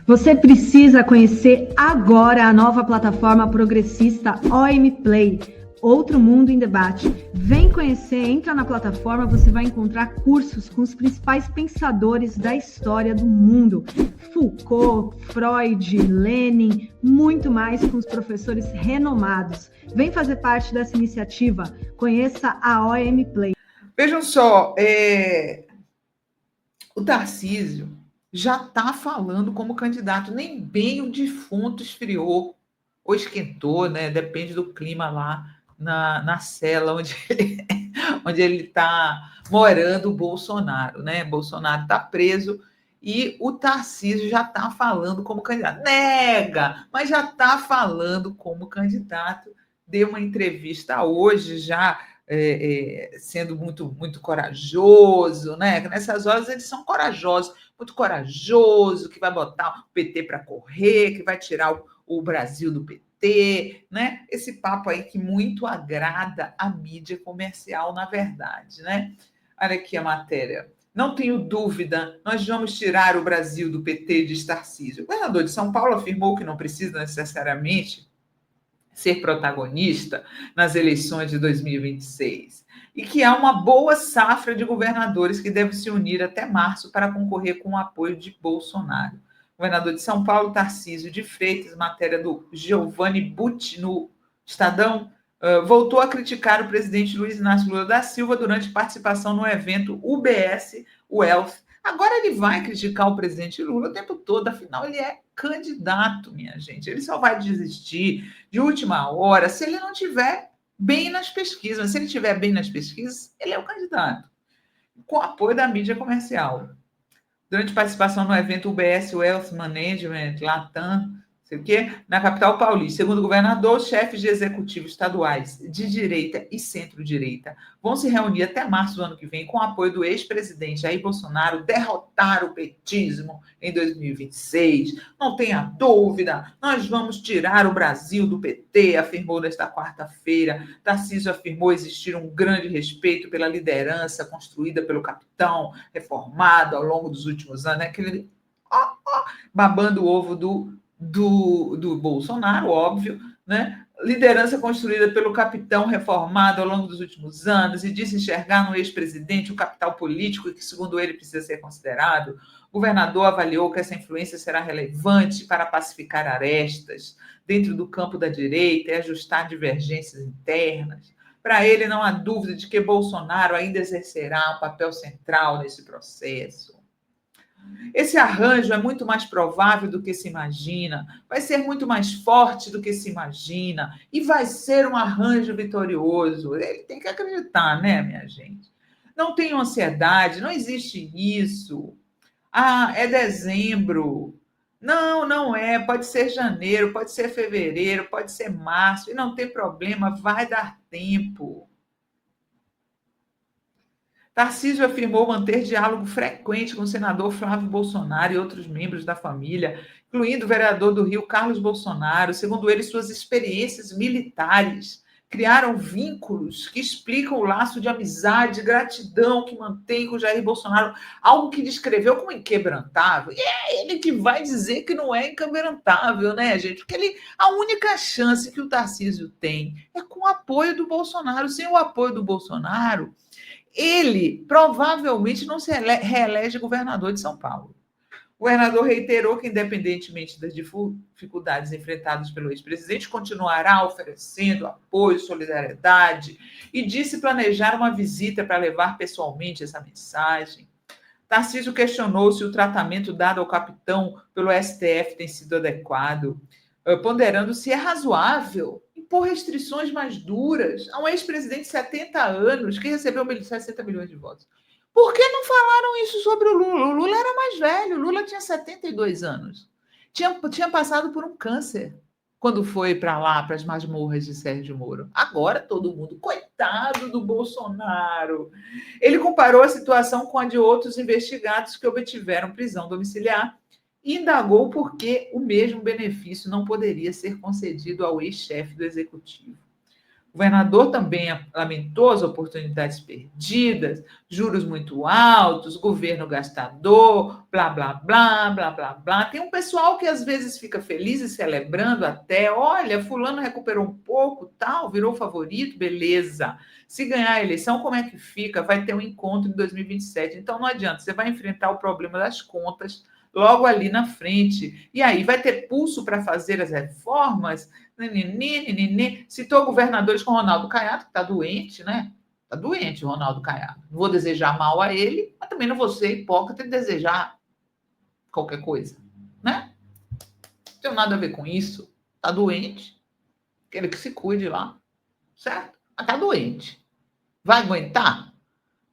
Você precisa conhecer agora a nova plataforma progressista OM Play, Outro Mundo em Debate. Vem conhecer, entra na plataforma, você vai encontrar cursos com os principais pensadores da história do mundo. Foucault, Freud, Lenin, muito mais com os professores renomados. Vem fazer parte dessa iniciativa, conheça a OM Play. Vejam só, o Tarcísio já está falando como candidato, nem bem o defunto esfriou ou esquentou, né? Depende do clima lá na cela onde ele está morando, o Bolsonaro, né? Bolsonaro está preso e o Tarcísio já está falando como candidato. Nega, mas já está falando como candidato. Deu uma entrevista hoje já sendo muito corajoso, né? Nessas horas eles são corajosos, muito corajoso, que vai botar o PT para correr, que vai tirar o Brasil do PT, né? Esse papo aí que muito agrada a mídia comercial, na verdade, né? Olha aqui a matéria. Não tenho dúvida, nós vamos tirar o Brasil do PT, diz Tarcísio. O governador de São Paulo afirmou que não precisa necessariamente ser protagonista nas eleições de 2026 e que há uma boa safra de governadores que devem se unir até março para concorrer com o apoio de Bolsonaro. O governador de São Paulo, Tarcísio de Freitas, matéria do Giovanni Butti no Estadão, voltou a criticar o presidente Luiz Inácio Lula da Silva durante participação no evento UBS Wealth. Agora ele vai criticar o presidente Lula o tempo todo, afinal ele é candidato, minha gente. Ele só vai desistir de última hora se ele não tiver bem nas pesquisas. Mas se ele tiver bem nas pesquisas, ele é o candidato, com apoio da mídia comercial. Durante participação no evento UBS Wealth Management, Latam, sei o quê, na capital paulista. Segundo o governador, os chefes de executivos estaduais de direita e centro-direita vão se reunir até março do ano que vem com o apoio do ex-presidente Jair Bolsonaro, derrotar o petismo em 2026. Não tenha dúvida, nós vamos tirar o Brasil do PT, afirmou nesta quarta-feira. Tarcísio afirmou existir um grande respeito pela liderança construída pelo capitão reformado ao longo dos últimos anos, né? Aquele babando o ovo do Bolsonaro, óbvio, né? Liderança construída pelo capitão reformado ao longo dos últimos anos e disse enxergar no ex-presidente o capital político que, segundo ele, precisa ser considerado. O governador avaliou que essa influência será relevante para pacificar arestas dentro do campo da direita e ajustar divergências internas. Para ele, não há dúvida de que Bolsonaro ainda exercerá um papel central nesse processo. Esse arranjo é muito mais provável do que se imagina, vai ser muito mais forte do que se imagina e vai ser um arranjo vitorioso. Ele tem que acreditar, né, minha gente? Não tenham ansiedade, não existe isso. Ah, é dezembro. Não, não é. Pode ser janeiro, pode ser fevereiro, pode ser março, e não tem problema, vai dar tempo. Tarcísio afirmou manter diálogo frequente com o senador Flávio Bolsonaro e outros membros da família, incluindo o vereador do Rio, Carlos Bolsonaro. Segundo ele, suas experiências militares criaram vínculos que explicam o laço de amizade e gratidão que mantém com Jair Bolsonaro, algo que descreveu como inquebrantável. E é ele que vai dizer que não é inquebrantável, né, gente? Porque a única chance que o Tarcísio tem é com o apoio do Bolsonaro. Sem o apoio do Bolsonaro, ele provavelmente não se reelege governador de São Paulo. O governador reiterou que, independentemente das dificuldades enfrentadas pelo ex-presidente, continuará oferecendo apoio, solidariedade e disse planejar uma visita para levar pessoalmente essa mensagem. Tarcísio questionou se o tratamento dado ao capitão pelo STF tem sido adequado, ponderando se é razoável impor restrições mais duras a um ex-presidente de 70 anos que recebeu 60 milhões de votos. Por que não falaram isso sobre o Lula? O Lula era mais velho, o Lula tinha 72 anos. Tinha passado por um câncer quando foi para lá, para as masmorras de Sérgio Moro. Agora todo mundo, coitado do Bolsonaro. Ele comparou a situação com a de outros investigados que obtiveram prisão domiciliar e indagou por que o mesmo benefício não poderia ser concedido ao ex-chefe do executivo. O governador também lamentou as oportunidades perdidas, juros muito altos, governo gastador, blá, blá, blá, blá, blá, blá. Tem um pessoal que às vezes fica feliz e celebrando até, olha, fulano recuperou um pouco, tal, virou favorito, beleza. Se ganhar a eleição, como é que fica? Vai ter um encontro em 2027. Então não adianta, você vai enfrentar o problema das contas logo ali na frente. E aí vai ter pulso para fazer as reformas? Citou governadores com Ronaldo Caiado, que está doente, né? Está doente o Ronaldo Caiado. Não vou desejar mal a ele, mas também não vou ser hipócrita e desejar qualquer coisa, né? Não tem nada a ver com isso. Está doente, quero que se cuide lá, certo? Mas está doente. Vai aguentar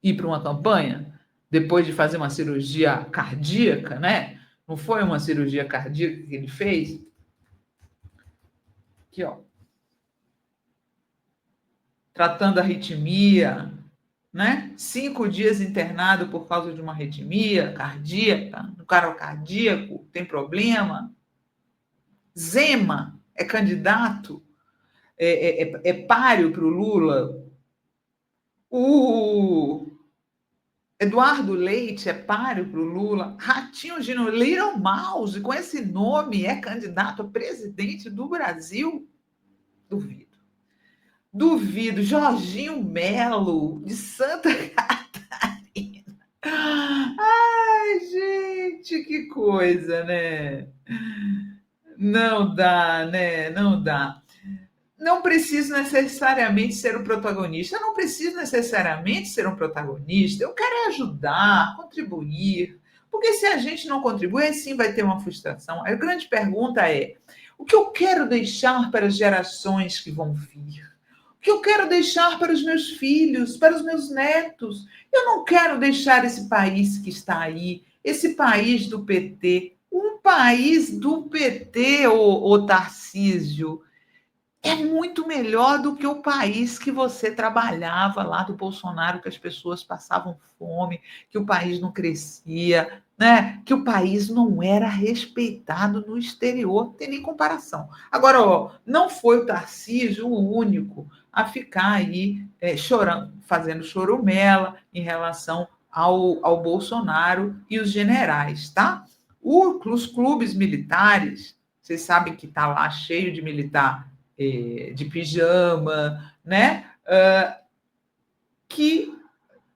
ir para uma campanha depois de fazer uma cirurgia cardíaca, né? Não foi uma cirurgia cardíaca que ele fez? Aqui, ó. Tratando arritmia, né? 5 dias internado por causa de uma arritmia cardíaca, no cara cardíaco, tem problema. Zema é candidato, é páreo para o Lula. O Eduardo Leite é páreo para o Lula. Ratinho Júnior, Little Mouse, com esse nome, é candidato a presidente do Brasil? Duvido. Duvido. Jorginho Melo, de Santa Catarina. Ai, gente, que coisa, né? Não dá, né? Não dá. Não preciso necessariamente ser o protagonista. Eu não preciso necessariamente ser um protagonista. Eu quero ajudar, contribuir. Porque se a gente não contribuir, aí sim vai ter uma frustração. A grande pergunta é: o que eu quero deixar para as gerações que vão vir? O que eu quero deixar para os meus filhos, para os meus netos? Eu não quero deixar esse país que está aí, esse país do PT, um país do PT, ô Tarcísio. É muito melhor do que o país que você trabalhava lá do Bolsonaro, que as pessoas passavam fome, que o país não crescia, né? Que o país não era respeitado no exterior, não tem nem comparação. Agora, ó, não foi o Tarcísio o único a ficar aí chorando, fazendo chorumela em relação ao Bolsonaro e os generais, tá? Os clubes militares, vocês sabem que está lá cheio de militar de pijama, né? Que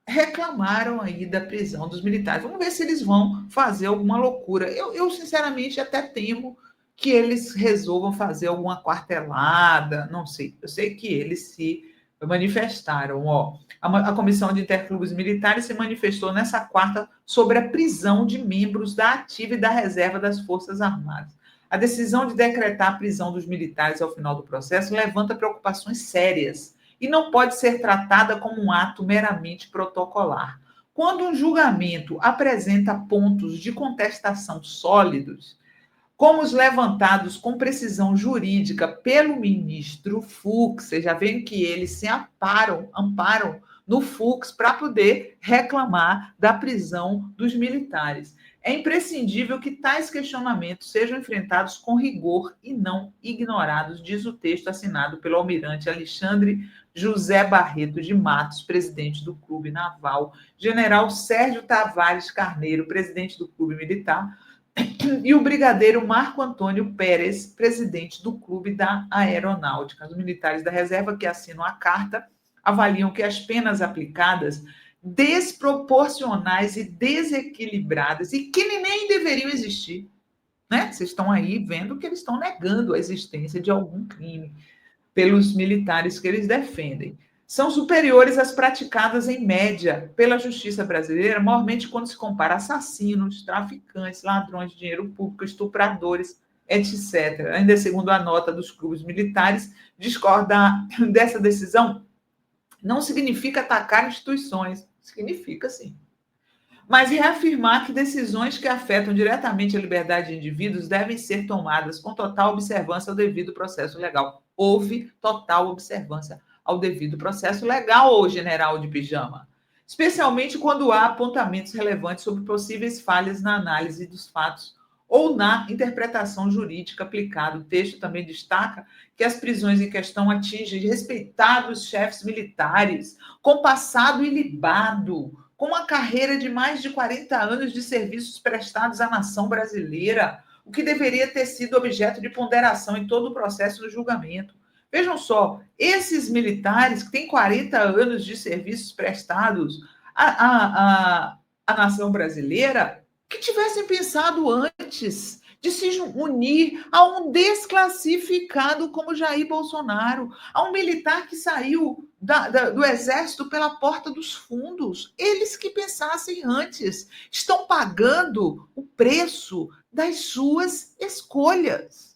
reclamaram aí da prisão dos militares. Vamos ver se eles vão fazer alguma loucura. Eu sinceramente, até temo que eles resolvam fazer alguma quartelada, não sei. Eu sei que eles se manifestaram. Ó. A Comissão de Interclubes Militares se manifestou nessa quarta sobre a prisão de membros da ativa e da reserva das Forças Armadas. A decisão de decretar a prisão dos militares ao final do processo levanta preocupações sérias e não pode ser tratada como um ato meramente protocolar. Quando um julgamento apresenta pontos de contestação sólidos, como os levantados com precisão jurídica pelo ministro Fux, vocês já veem que eles se amparam no Fux para poder reclamar da prisão dos militares. É imprescindível que tais questionamentos sejam enfrentados com rigor e não ignorados, diz o texto assinado pelo almirante Alexandre José Barreto de Matos, presidente do Clube Naval, general Sérgio Tavares Carneiro, presidente do Clube Militar, e o brigadeiro Marco Antônio Pérez, presidente do Clube da Aeronáutica. Os militares da reserva que assinam a carta avaliam que as penas aplicadas desproporcionais e desequilibradas e que nem deveriam existir, né? Vocês estão aí vendo que eles estão negando a existência de algum crime pelos militares que eles defendem. São superiores às praticadas em média pela justiça brasileira, maiormente quando se compara assassinos, traficantes, ladrões de dinheiro público, estupradores, etc. Ainda segundo a nota dos clubes militares, discordar dessa decisão não significa atacar instituições, significa sim. Mas reafirmar que decisões que afetam diretamente a liberdade de indivíduos devem ser tomadas com total observância ao devido processo legal. Houve total observância ao devido processo legal, ô general de pijama. Especialmente quando há apontamentos relevantes sobre possíveis falhas na análise dos fatos ou na interpretação jurídica aplicada. O texto também destaca que as prisões em questão atingem respeitados chefes militares, com passado ilibado, com uma carreira de mais de 40 anos de serviços prestados à nação brasileira, o que deveria ter sido objeto de ponderação em todo o processo do julgamento. Vejam só, esses militares que têm 40 anos de serviços prestados à nação brasileira, que tivessem pensado antes de se unir a um desclassificado como Jair Bolsonaro, a um militar que saiu do exército pela porta dos fundos. Eles que pensassem antes estão pagando o preço das suas escolhas.